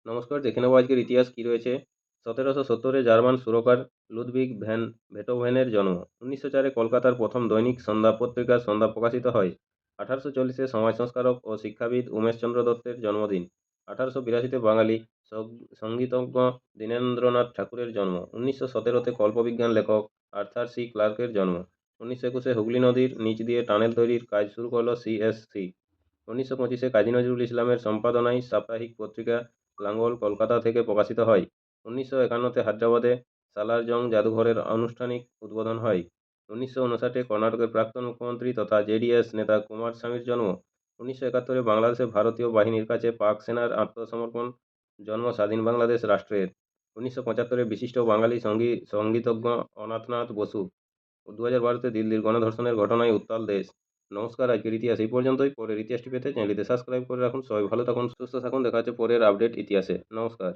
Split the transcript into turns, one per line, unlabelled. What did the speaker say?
নমস্কার, দেখে নেব আজকের ইতিহাস কি রয়েছে। 1770-এ জার্মান সুরকার লুদভিগ ভ্যান বেটোভেনের জন্ম। 1904-এ কলকাতার প্রথম দৈনিক সন্ধ্যা পত্রিকা সন্ধ্যা প্রকাশিত হয়। 1840-এ সমাজ সংস্কারক ও শিক্ষাবিদ উমেশচন্দ্র দত্তের জন্মদিন। 1882-তে বাঙালি সঙ্গীতজ্ঞ দীনেন্দ্রনাথ ঠাকুরের জন্ম। 1917-তে কল্পবিজ্ঞান লেখক আর্থার সি ক্লার্কের জন্ম। 1921-এ হুগলি নদীর নিচ দিয়ে টানেল তৈরির কাজ শুরু করল সিএসসি। 1925-এ কাজী নজরুল ইসলামের সম্পাদনায় সাপ্তাহিক পত্রিকা লাঙ্গল কলকাতা থেকে প্রকাশিত হয়। 1951-তে হায়দ্রাবাদে সালারজং জাদুঘরের আনুষ্ঠানিক উদ্বোধন হয়। 1959-এ কর্ণাটকের প্রাক্তন মুখ্যমন্ত্রী তথা জেডিএস নেতা কুমারস্বামীর জন্ম। 1971-এ বাংলাদেশে ভারতীয় বাহিনীর কাছে পাক সেনার আত্মসমর্পণ। জন্ম স্বাধীন বাংলাদেশ রাষ্ট্রের। 1975-এ বিশিষ্ট বাঙালি সঙ্গীতজ্ঞ অনাথনাথ বসু। 2012-তে দিল্লির গণধর্ষণের ঘটনায় উত্তাল দেশ। নমস্কার, আজকের ইতিহাস এই পর্যন্তই। পরের ইতিহাসটি পেতে চ্যানেলটিতে সাবস্ক্রাইব করে রাখুন। সবাই ভালো থাকুন, সুস্থ থাকুন। দেখা হচ্ছে পরের আপডেট ইতিহাসে। নমস্কার।